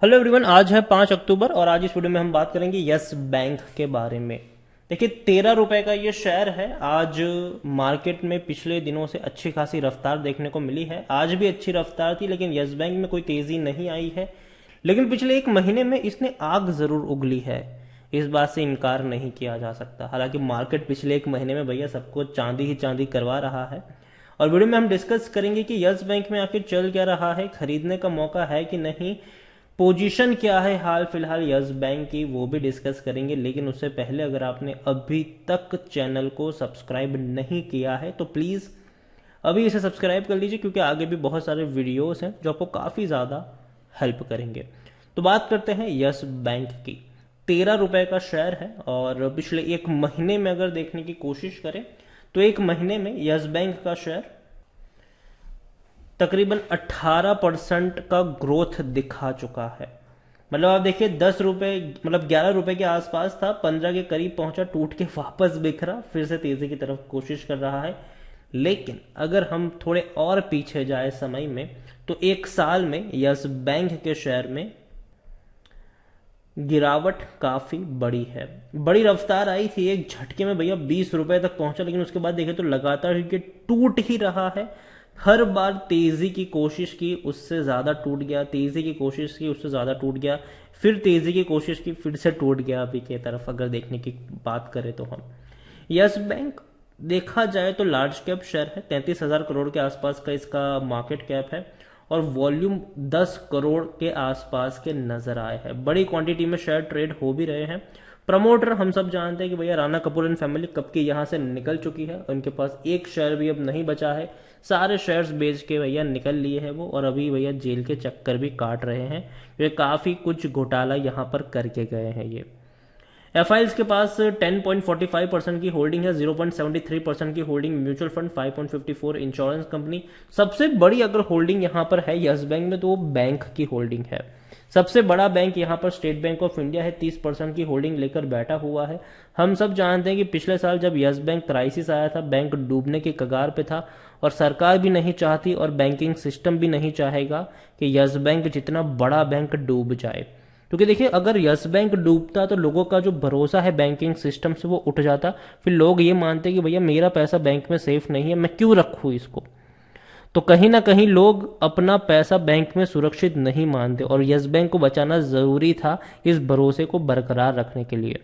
Hello everyone, आज है 5 अक्टूबर और आज इस वीडियो में हम बात करेंगे यस बैंक के बारे में। देखिए, 13 रुपए का ये शेयर है। आज मार्केट में पिछले दिनों से अच्छी खासी रफ्तार देखने को मिली है। आज भी अच्छी रफ्तार थी, लेकिन यस बैंक में कोई तेजी नहीं आई है। लेकिन पिछले एक महीने में इसने आग जरूर उगली है, इस बात से इनकार नहीं किया जा सकता। हालांकि मार्केट पिछले एक महीने में भैया सबको चांदी ही चांदी करवा रहा है। और वीडियो में हम डिस्कस करेंगे कि यस बैंक में आखिर चल क्या रहा है, खरीदने का मौका है कि नहीं, पोजीशन क्या है हाल फिलहाल यस बैंक की, वो भी डिस्कस करेंगे। लेकिन उससे पहले अगर आपने अभी तक चैनल को सब्सक्राइब नहीं किया है तो प्लीज़ अभी इसे सब्सक्राइब कर लीजिए, क्योंकि आगे भी बहुत सारे वीडियोस हैं जो आपको काफ़ी ज़्यादा हेल्प करेंगे। तो बात करते हैं यस बैंक की। 13 रुपए का शेयर है और पिछले एक महीने में अगर देखने की कोशिश करें तो एक महीने में यस बैंक का शेयर तकरीबन 18% का ग्रोथ दिखा चुका है। मतलब आप देखिए, 10 रुपए मतलब 11 रुपए के आसपास था, 15 के करीब पहुंचा, टूट के वापस बिखरा, फिर से तेजी की तरफ कोशिश कर रहा है। लेकिन अगर हम थोड़े और पीछे जाए समय में तो एक साल में यस बैंक के शेयर में गिरावट काफी बड़ी है। बड़ी रफ्तार आई थी, एक झटके में भैया 20 रुपए तक पहुंचा, लेकिन उसके बाद देखे तो लगातार ये टूट ही रहा है। हर बार तेजी की कोशिश की, उससे ज्यादा टूट गया, तेजी की कोशिश की, उससे ज्यादा टूट गया, फिर तेजी की कोशिश की, फिर से टूट गया। अभी की तरफ अगर देखने की बात करें तो हम यस बैंक देखा जाए तो लार्ज कैप शेयर है। 33,000 करोड़ के आसपास का इसका मार्केट कैप है और वॉल्यूम 10 करोड़ के आसपास के नजर आए हैं। बड़ी क्वांटिटी में शेयर ट्रेड हो भी रहे हैं। प्रमोटर हम सब जानते हैं कि भैया राणा कपूर एंड फैमिली कब की यहां से निकल चुकी है, उनके पास एक शेयर भी अब नहीं बचा है। सारे शेयर्स बेच के भैया निकल लिए हैं वो, और अभी भैया जेल के चक्कर भी काट रहे हैं। वे काफी कुछ घोटाला यहां पर करके गए हैं ये। एफआईएल्स के पास 10.45% की होल्डिंग है, 0.73% की holding mutual fund, 5.54 insurance company. सबसे बड़ी अगर होल्डिंग यहां पर है यस बैंक में तो वो बैंक की होल्डिंग है। सबसे बड़ा बैंक यहां पर स्टेट बैंक ऑफ इंडिया है, 30% की होल्डिंग लेकर बैठा हुआ है। हम सब जानते हैं कि पिछले साल जब यस बैंक क्राइसिस आया था, बैंक डूबने के कगार पे था, और सरकार भी नहीं चाहती और बैंकिंग सिस्टम भी नहीं चाहेगा कि यस बैंक जितना बड़ा बैंक डूब जाए। क्योंकि देखिए, अगर यस बैंक डूबता तो लोगों का जो भरोसा है बैंकिंग सिस्टम से वो उठ जाता। फिर लोग ये मानते कि भैया मेरा पैसा बैंक में सेफ नहीं है, मैं क्यों रखूं इसको। तो कहीं ना कहीं लोग अपना पैसा बैंक में सुरक्षित नहीं मानते, और यस बैंक को बचाना जरूरी था इस भरोसे को बरकरार रखने के लिए।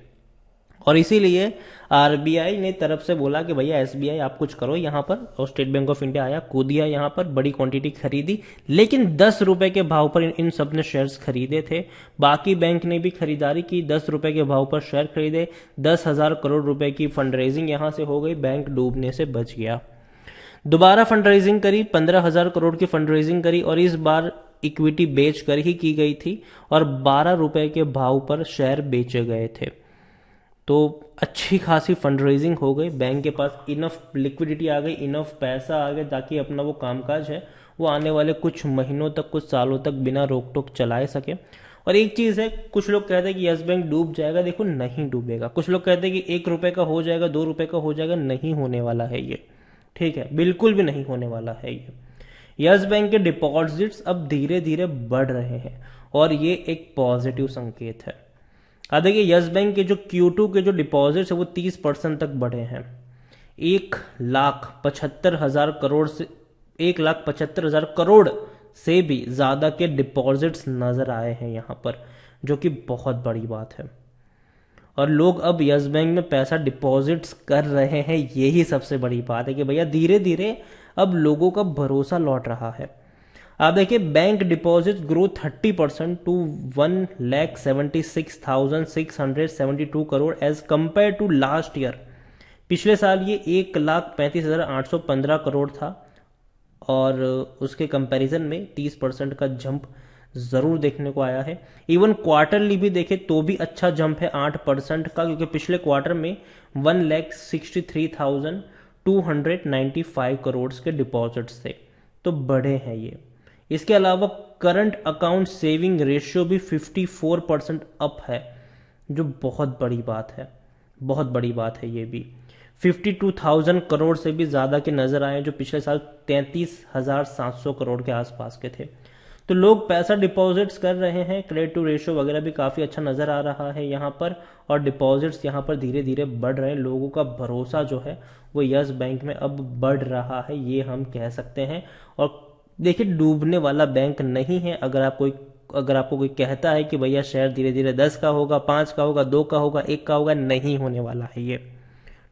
और इसीलिए आरबीआई ने तरफ से बोला कि भैया एसबीआई आप कुछ करो यहाँ पर, और स्टेट बैंक ऑफ इंडिया आया, कूदिया यहाँ पर, बड़ी क्वांटिटी खरीदी। लेकिन 10 रुपए के भाव पर इन सब ने शेयर्स खरीदे थे। बाकी बैंक ने भी खरीदारी की, 10 रुपए के भाव पर शेयर खरीदे। 10,000 करोड़ रुपए की फंड रेजिंग यहाँ से हो गई, बैंक डूबने से बच गया। दोबारा फंड रेजिंग करी, 15,000 करोड़ की फंड रेजिंग करी, और इस बार इक्विटी बेच कर ही की गई थी, और 12 रुपए के भाव पर शेयर बेचे गए थे। तो अच्छी खासी फंड रेजिंग हो गई, बैंक के पास इनफ लिक्विडिटी आ गई, इनफ पैसा आ गया, ताकि अपना वो कामकाज है वो आने वाले कुछ महीनों तक, कुछ सालों तक बिना रोक टोक चलाए सके। और एक चीज है, कुछ लोग कहते हैं कि यस बैंक डूब जाएगा, देखो नहीं डूबेगा। कुछ लोग कहते हैं कि 1 रुपए का हो जाएगा, 2 रुपए का हो जाएगा, नहीं होने वाला है ये। ठीक है, बिल्कुल भी नहीं होने वाला है ये। यस बैंक के डिपॉजिट्स अब धीरे धीरे बढ़ रहे हैं और ये एक पॉजिटिव संकेत है। अब देखिए, यस बैंक के जो Q2 के जो डिपॉजिट्स है वो 30% तक बढ़े हैं। 1,75,000 करोड़ से 1,75,000 करोड़ से भी ज्यादा के डिपॉजिट्स नजर आए हैं यहां पर, जो कि बहुत बड़ी बात है। और लोग अब यस बैंक में पैसा डिपॉजिट्स कर रहे हैं, यही सबसे बड़ी बात है कि भैया धीरे धीरे अब लोगों का भरोसा लौट रहा है। आप देखिए, bank deposit grow 30% to 1,76,672 crore as compare to last year. पिछले साल ये 1,35,815 करोड़ था, और उसके कंपैरिजन में 30% का जंप जरूर देखने को आया है। इवन क्वार्टरली भी देखे तो भी अच्छा जंप है 8% का, क्योंकि पिछले क्वार्टर में 1,63,295 करोड़ के डिपॉजिट्स थे, तो बढ़े हैं ये। इसके अलावा करंट अकाउंट सेविंग रेशियो भी 54% अप है, जो बहुत बड़ी बात है, बहुत बड़ी बात है ये भी। 52,000 करोड़ से भी ज्यादा के नजर आए, जो पिछले साल 33,700 करोड़ के आसपास के थे। तो लोग पैसा डिपॉजिट्स कर रहे हैं, क्रेडिट टू रेशियो वगैरह भी काफ़ी अच्छा नज़र आ रहा है यहाँ पर, और डिपॉजिट्स यहाँ पर धीरे धीरे बढ़ रहे हैं। लोगों का भरोसा जो है वो यस बैंक में अब बढ़ रहा है, ये हम कह सकते हैं। और देखिए, डूबने वाला बैंक नहीं है। अगर आपको कोई कहता है कि भैया शेयर धीरे धीरे 10 का होगा, 5 का होगा, 2 का होगा, 1 का होगा, नहीं होने वाला है ये,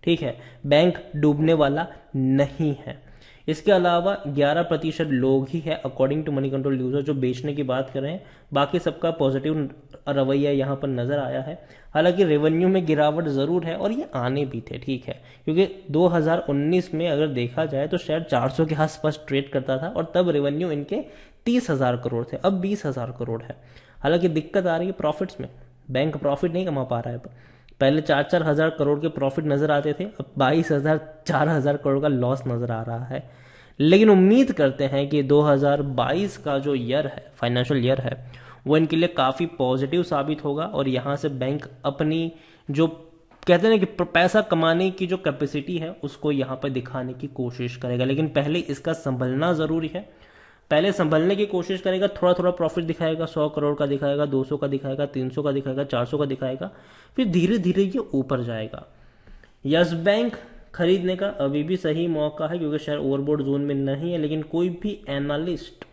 ठीक है। बैंक डूबने वाला नहीं है। इसके अलावा 11% लोग ही है according to Moneycontrol user जो बेचने की बात कर रहे हैं। बाकी सबका पॉजिटिव रवैया यहाँ पर नजर आया है। हालांकि रेवेन्यू में गिरावट जरूर है, और ये आने भी थे, ठीक है, क्योंकि 2019 में अगर देखा जाए तो शेयर 400 के आसपास ट्रेड करता था, और तब रेवेन्यू इनके 30,000 करोड़ थे, अब 20,000 करोड़ है। हालांकि दिक्कत आ रही है प्रॉफिट्स में, बैंक प्रॉफिट नहीं कमा पा रहा है। पहले 4-4 हजार करोड़ के प्रॉफिट नजर आते थे, अब 22,000 4,000 करोड़ का लॉस नजर आ रहा है। लेकिन उम्मीद करते हैं कि 2022 का जो ईयर है, फाइनेंशियल ईयर है, वो इनके लिए काफी पॉजिटिव साबित होगा, और यहां से बैंक अपनी जो कहते हैं कि पैसा कमाने की जो कैपेसिटी है उसको यहाँ पर दिखाने की कोशिश करेगा। लेकिन पहले इसका संभलना जरूरी है। पहले संभलने की कोशिश करेगा, थोड़ा थोड़ा प्रॉफिट दिखाएगा, 100 करोड़ का दिखाएगा, 200 का दिखाएगा, 300 का दिखाएगा, 400 का दिखाएगा, फिर धीरे धीरे ये ऊपर जाएगा। यस बैंक खरीदने का अभी भी सही मौका है, क्योंकि शेयर ओवरबोर्ड जोन में नहीं है। लेकिन कोई भी एनालिस्ट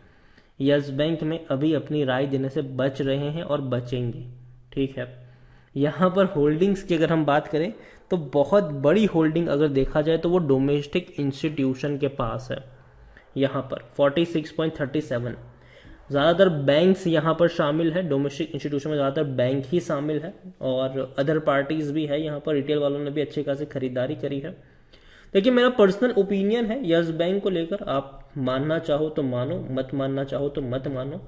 यस बैंक में अभी अपनी राय देने से बच रहे हैं और बचेंगे, ठीक है। यहाँ पर होल्डिंग्स की अगर हम बात करें तो बहुत बड़ी होल्डिंग अगर देखा जाए तो वो डोमेस्टिक इंस्टीट्यूशन के पास है। यहाँ पर 46.37, ज़्यादातर बैंक्स यहाँ पर शामिल है। डोमेस्टिक इंस्टीट्यूशन में ज़्यादातर बैंक ही शामिल है, और अदर पार्टीज भी है यहाँ पर। रिटेल वालों ने भी अच्छी खासी खरीदारी करी है। देखिए, मेरा पर्सनल ओपिनियन है यस बैंक को लेकर, आप मानना चाहो तो मानो, मत मानना चाहो तो मत मानो।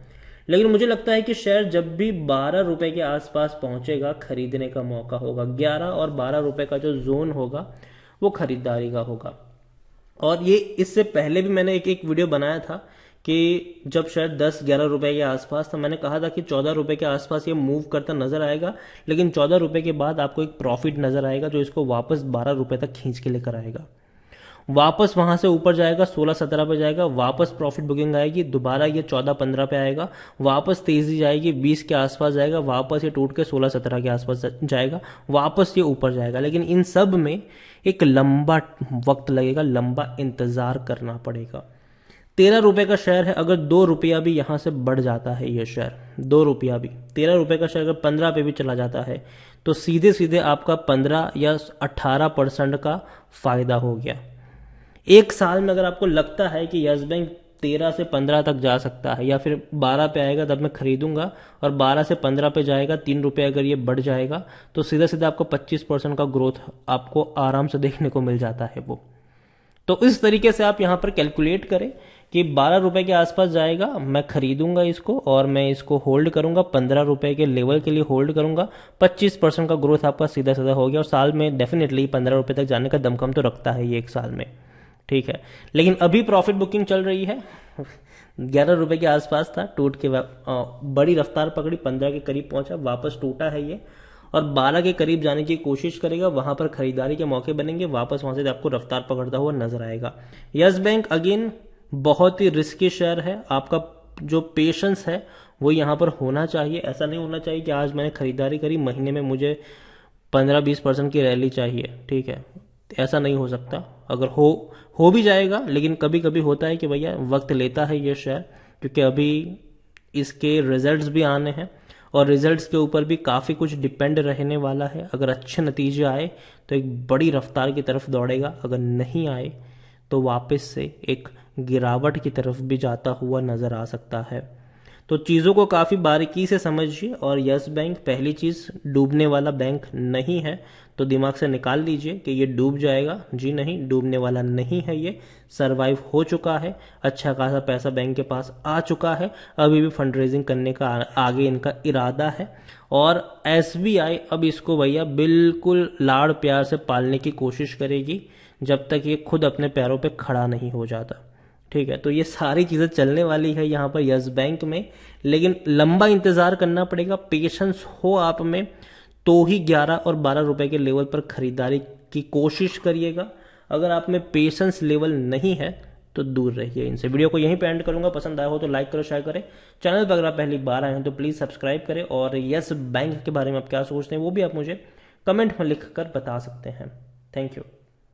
लेकिन मुझे लगता है कि शेयर जब भी 12 रुपए के आसपास पहुंचेगा, खरीदने का मौका होगा। 11 और 12 रुपए का जो जोन होगा वो खरीदारी का होगा। और ये इससे पहले भी मैंने एक वीडियो बनाया था कि जब शायद 10-11 रुपए के आसपास था, मैंने कहा था कि 14 रुपए के आसपास ये मूव करता नजर आएगा, लेकिन 14 रुपए के बाद आपको एक प्रॉफिट नजर आएगा जो इसको वापस 12 रुपए तक खींच के लेकर आएगा। वापस वहां से ऊपर जाएगा, 16-17 पे जाएगा, वापस प्रॉफिट बुकिंग आएगी, दोबारा ये 14-15 पे आएगा, वापस तेजी जाएगी, 20 के आसपास जाएगा, वापस ये टूट के 16-17 के आसपास जाएगा, वापस ये ऊपर जाएगा। लेकिन इन सब में एक लंबा वक्त लगेगा, लंबा इंतजार करना पड़ेगा। 13 रुपए का शेयर है, अगर 2 रुपया भी यहां से बढ़ जाता है ये शेयर, 2 रुपया भी, 13 रुपए का शेयर अगर 15 पे भी चला जाता है तो सीधे सीधे आपका 15 या 18% का फायदा हो गया। एक साल में अगर आपको लगता है कि यस बैंक 13 से 15 तक जा सकता है, या फिर 12 पे आएगा तब मैं खरीदूंगा, और 12 से 15 पे जाएगा, 3 रुपए अगर ये बढ़ जाएगा, तो सीधा सीधा आपको 25% का ग्रोथ आपको आराम से देखने को मिल जाता है वो। तो इस तरीके से आप यहाँ पर कैलकुलेट करें कि 12 रुपए के आसपास जाएगा, मैं खरीदूंगा इसको, और मैं इसको होल्ड करूंगा, 15 रुपए के लेवल के लिए होल्ड करूंगा, 25% का ग्रोथ आपका सीधा सीधा हो गया। और साल में डेफिनेटली 15 रुपए तक जाने का दमखम तो रखता है ये एक साल में, ठीक है। लेकिन अभी प्रॉफिट बुकिंग चल रही है, 11 रुपए के आसपास था, टूट के बड़ी रफ्तार पकड़ी, 15 के करीब पहुंचा, वापस टूटा है ये, और 12 के करीब जाने की कोशिश करेगा, वहां पर खरीदारी के मौके बनेंगे, वापस वहां से आपको रफ्तार पकड़ता हुआ नजर आएगा। यस बैंक अगेन बहुत ही रिस्की शेयर है, आपका जो पेशेंस है वो यहाँ पर होना चाहिए। ऐसा नहीं होना चाहिए कि आज मैंने खरीदारी करी, महीने में मुझे 15-20% की रैली चाहिए, ठीक है, ऐसा नहीं हो सकता। अगर हो भी जाएगा, लेकिन कभी कभी होता है कि भैया वक्त लेता है ये शेयर, क्योंकि अभी इसके रिजल्ट्स भी आने हैं, और रिजल्ट्स के ऊपर भी काफ़ी कुछ डिपेंड रहने वाला है। अगर अच्छे नतीजे आए तो एक बड़ी रफ्तार की तरफ दौड़ेगा, अगर नहीं आए तो वापस से एक गिरावट की तरफ भी जाता हुआ नजर आ सकता है। तो चीज़ों को काफ़ी बारीकी से समझिए। और यस बैंक पहली चीज़ डूबने वाला बैंक नहीं है, तो दिमाग से निकाल लीजिए कि ये डूब जाएगा। जी नहीं, डूबने वाला नहीं है, ये सरवाइव हो चुका है, अच्छा खासा पैसा बैंक के पास आ चुका है, अभी भी फंड रेजिंग करने का आगे इनका इरादा है। और SBI अब इसको भैया बिल्कुल लाड़ प्यार से पालने की कोशिश करेगी जब तक ये खुद अपने पैरों पे खड़ा नहीं हो जाता, ठीक है। तो ये सारी चीज़ें चलने वाली है यहाँ पर यस बैंक में, लेकिन लंबा इंतजार करना पड़ेगा, पेशेंस हो आप में तो ही 11 और 12 रुपए के लेवल पर खरीदारी की कोशिश करिएगा। अगर आप में पेशेंस लेवल नहीं है तो दूर रहिए इनसे। वीडियो को यहीं पे एंड करूंगा, पसंद आया हो तो लाइक करो, शेयर करें। चैनल पर अगर आप पहली बार आए हैं तो प्लीज़ सब्सक्राइब करें, और यस बैंक के बारे में आप क्या सोचते हैं वो भी आप मुझे कमेंट में लिख कर बता सकते हैं। Thank you.